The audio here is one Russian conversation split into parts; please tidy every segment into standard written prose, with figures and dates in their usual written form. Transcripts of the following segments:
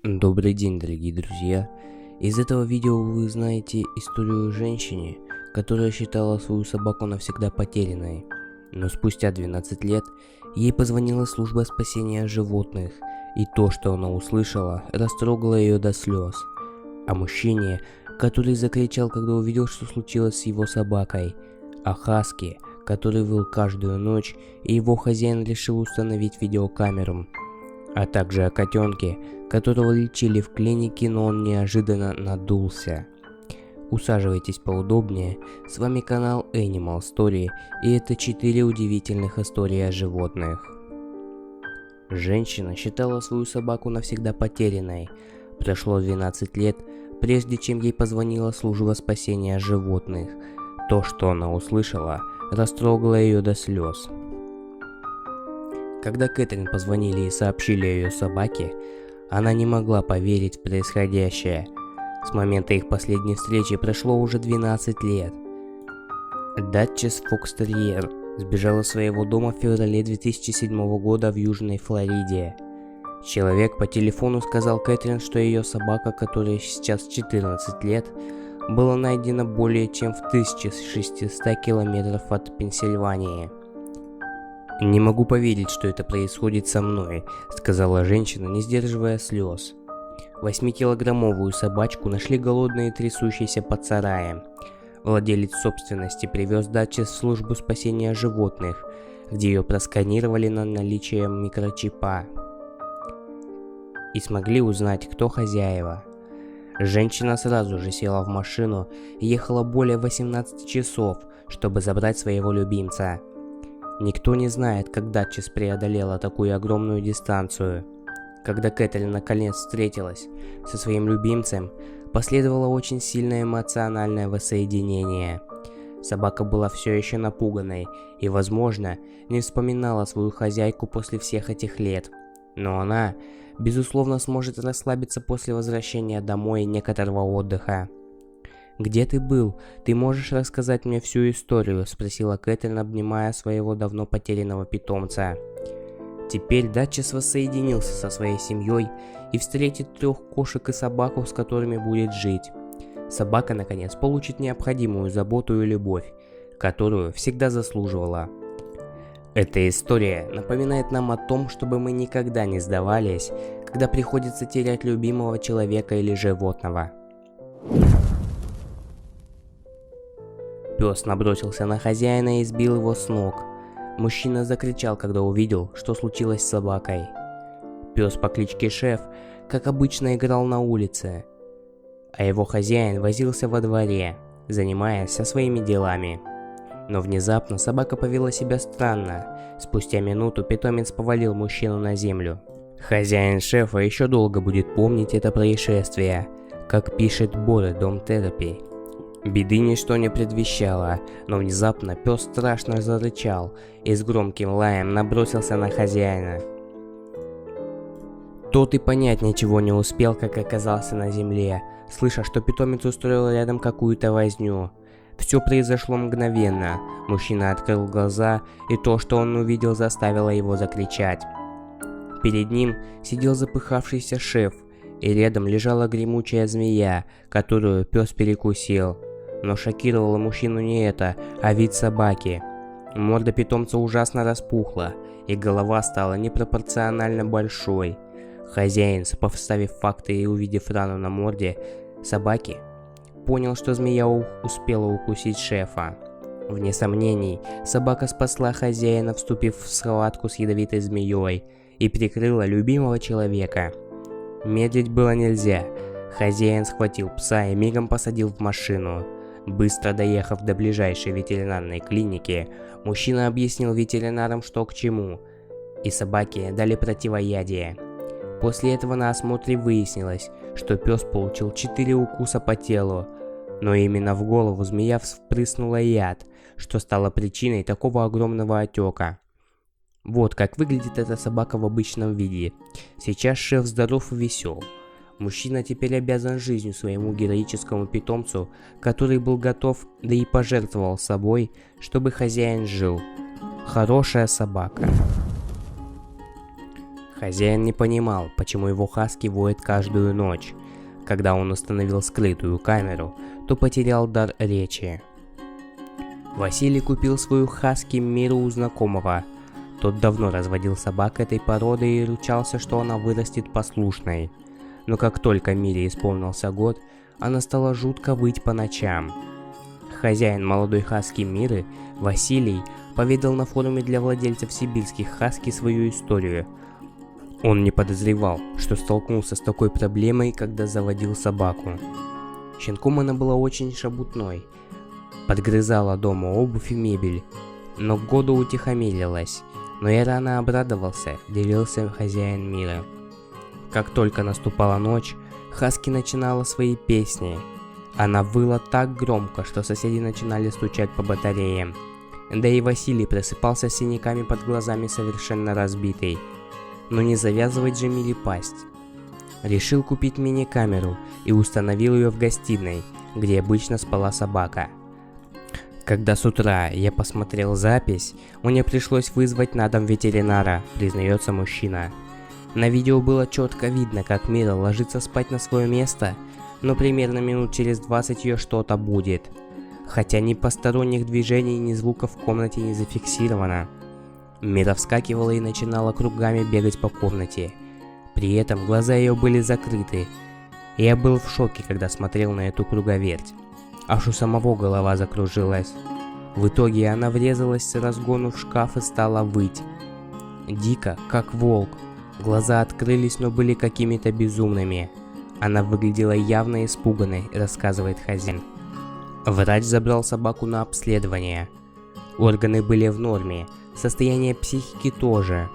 Добрый день, дорогие друзья! Из этого видео вы узнаете историю женщины, которая считала свою собаку навсегда потерянной, но спустя 12 лет ей позвонила служба спасения животных, и то, что она услышала, растрогало ее до слез. О мужчине, который закричал, когда увидел, что случилось с его собакой, о Хаске, который выл каждую ночь, и его хозяин решил установить видеокамеру, а также о котенке, которого лечили в клинике, но он неожиданно надулся. Усаживайтесь поудобнее, с вами канал Animal Story, и это 4 удивительных истории о животных. Женщина считала свою собаку навсегда потерянной. Прошло 12 лет, прежде чем ей позвонила служба спасения животных. То, что она услышала, растрогало ее до слез. Когда Кэтрин позвонили и сообщили о ее собаке, она не могла поверить в происходящее. С момента их последней встречи прошло уже 12 лет. Датчес Фокстерьер сбежала из своего дома в феврале 2007 года в Южной Флориде. Человек по телефону сказал Кэтрин, что ее собака, которой сейчас 14 лет, была найдена более чем в 1600 километров от Пенсильвании. «Не могу поверить, что это происходит со мной», — сказала женщина, не сдерживая слез. 8-килограммовую собачку нашли голодной и трясущейся под сараем. Владелец собственности привез Датчес в службу спасения животных, где ее просканировали на наличие микрочипа и смогли узнать, кто хозяева. Женщина сразу же села в машину и ехала более 18 часов, чтобы забрать своего любимца. Никто не знает, как Датчес преодолела такую огромную дистанцию. Когда Кэтрин наконец встретилась со своим любимцем, последовало очень сильное эмоциональное воссоединение. Собака была все еще напуганной и, возможно, не вспоминала свою хозяйку после всех этих лет. Но она, безусловно, сможет расслабиться после возвращения домой и некоторого отдыха. «Где ты был? Ты можешь рассказать мне всю историю?» – спросила Кэтрин, обнимая своего давно потерянного питомца. Теперь Датчес воссоединился со своей семьей и встретит 3 кошек и собаку, с которыми будет жить. Собака, наконец, получит необходимую заботу и любовь, которую всегда заслуживала. Эта история напоминает нам о том, чтобы мы никогда не сдавались, когда приходится терять любимого человека или животного. Пес набросился на хозяина и сбил его с ног. Мужчина закричал, когда увидел, что случилось с собакой. Пес по кличке Шеф, как обычно, играл на улице, а его хозяин возился во дворе, занимаясь своими делами. Но внезапно собака повела себя странно. Спустя минуту питомец повалил мужчину на землю. Хозяин Шефа еще долго будет помнить это происшествие, как пишет Боре Дом Терапии. Беды ничто не предвещало, но внезапно пес страшно зарычал и с громким лаем набросился на хозяина. Тот и понять ничего не успел, как оказался на земле, слыша, что питомец устроил рядом какую-то возню. Все произошло мгновенно. Мужчина открыл глаза, и то, что он увидел, заставило его закричать. Перед ним сидел запыхавшийся Шеф, и рядом лежала гремучая змея, которую пес перекусил. Но шокировало мужчину не это, а вид собаки. Морда питомца ужасно распухла, и голова стала непропорционально большой. Хозяин, сопоставив факты и увидев рану на морде собаки, понял, что змея успела укусить Шефа. Вне сомнений, собака спасла хозяина, вступив в схватку с ядовитой змеей, и прикрыла любимого человека. Медлить было нельзя. Хозяин схватил пса и мигом посадил в машину. Быстро доехав до ближайшей ветеринарной клиники, мужчина объяснил ветеринарам, что к чему, и собаке дали противоядие. После этого на осмотре выяснилось, что пес получил 4 укуса по телу, но именно в голову змея впрыснула яд, что стало причиной такого огромного отека. Вот как выглядит эта собака в обычном виде. Сейчас Шеф здоров и весел. Мужчина теперь обязан жизнью своему героическому питомцу, который был готов, да и пожертвовал собой, чтобы хозяин жил. Хорошая собака. Хозяин не понимал, почему его хаски воет каждую ночь. Когда он установил скрытую камеру, то потерял дар речи. Василий купил свою хаски Миру у знакомого. Тот давно разводил собак этой породы и ручался, что она вырастет послушной. Но как только Мире исполнился год, она стала жутко выть по ночам. Хозяин молодой хаски Миры, Василий, поведал на форуме для владельцев сибирских хаски свою историю. Он не подозревал, что столкнулся с такой проблемой, когда заводил собаку. Щенком она была очень шебутной, подгрызала дома обувь и мебель, но к году утихомирилась. Но я рано обрадовался, делился хозяин Мира. Как только наступала ночь, хаски начинала свои песни. Она выла так громко, что соседи начинали стучать по батареям. Да и Василий просыпался с синяками под глазами, совершенно разбитый. Но не завязывать же Мире пасть. Решил купить мини-камеру и установил ее в гостиной, где обычно спала собака. Когда с утра я посмотрел запись, мне пришлось вызвать на дом ветеринара, признается мужчина. На видео было четко видно, как Мира ложится спать на свое место, но примерно минут через 20 ее что-то будет. Хотя ни посторонних движений, ни звуков в комнате не зафиксировано. Мира вскакивала и начинала кругами бегать по комнате. При этом глаза ее были закрыты. Я был в шоке, когда смотрел на эту круговерть. Аж у самого голова закружилась. В итоге она врезалась с разгону в шкаф и стала выть. Дико, как волк. Глаза открылись, но были какими-то безумными. Она выглядела явно испуганной, рассказывает хозяин. Врач забрал собаку на обследование. Органы были в норме, состояние психики тоже.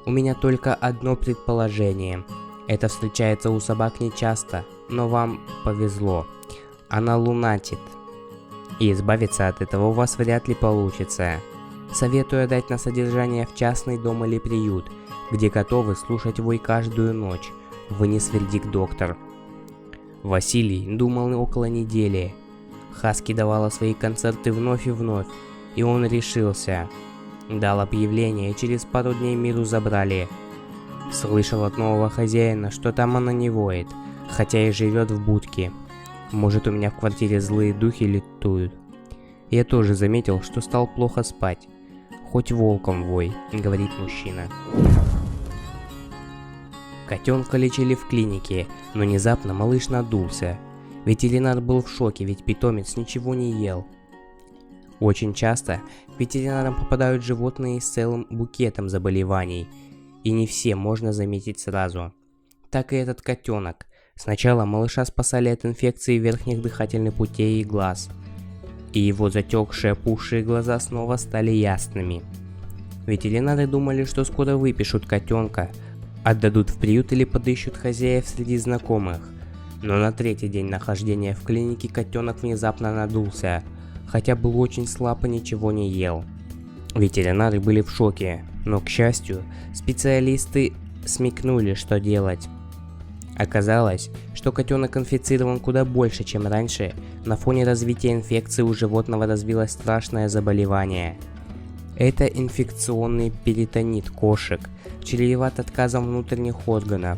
У меня только одно предположение. Это встречается у собак нечасто, но вам повезло. Она лунатит. И избавиться от этого у вас вряд ли получится. Советую отдать на содержание в частный дом или приют, где готовы слушать вой каждую ночь, вынес вердикт доктор. Василий думал около недели. Хаски давала свои концерты вновь и вновь, и он решился. Дал объявление, и через пару дней Миру забрали. Слышал от нового хозяина, что там она не воет, хотя и живет в будке. Может, у меня в квартире злые духи летуют. Я тоже заметил, что стал плохо спать. Хоть волком вой, говорит мужчина. Котенка лечили в клинике, но внезапно малыш надулся. Ветеринар был в шоке, ведь питомец ничего не ел. Очень часто к ветеринарам попадают животные с целым букетом заболеваний, и не все можно заметить сразу. Так и этот котенок. Сначала малыша спасали от инфекции верхних дыхательных путей и глаз, и его затекшие опухшие глаза снова стали ясными. Ветеринары думали, что скоро выпишут котенка, отдадут в приют или подыщут хозяев среди знакомых. Но на третий день нахождения в клинике котенок внезапно надулся, хотя был очень слаб и ничего не ел. Ветеринары были в шоке, но, к счастью, специалисты смекнули, что делать. Оказалось, что котенок инфицирован куда больше, чем раньше. На фоне развития инфекции у животного развилось страшное заболевание. Это инфекционный перитонит кошек, чреват отказом внутренних органов.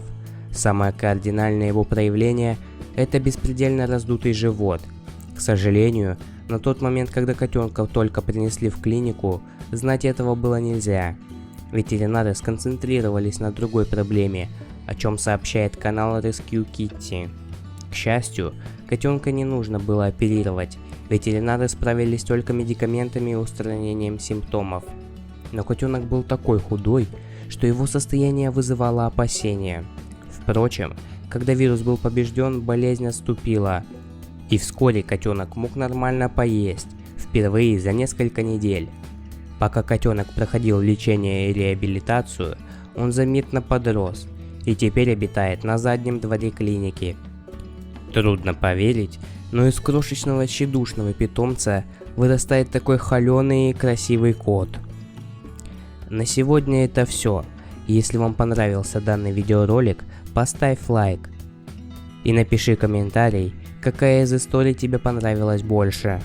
Самое кардинальное его проявление – это беспредельно раздутый живот. К сожалению, на тот момент, когда котенка только принесли в клинику, знать этого было нельзя. Ветеринары сконцентрировались на другой проблеме, о чем сообщает канал Rescue Kitty. К счастью, котенка не нужно было оперировать, ветеринары справились только медикаментами и устранением симптомов. Но котенок был такой худой, что его состояние вызывало опасения. Впрочем, когда вирус был побежден, болезнь отступила, и вскоре котенок мог нормально поесть, впервые за несколько недель. Пока котенок проходил лечение и реабилитацию, он заметно подрос и теперь обитает на заднем дворе клиники. Трудно поверить, но из крошечного тщедушного питомца вырастает такой холеный и красивый кот. На сегодня это все. Если вам понравился данный видеоролик, поставь лайк и напиши комментарий, какая из историй тебе понравилась больше.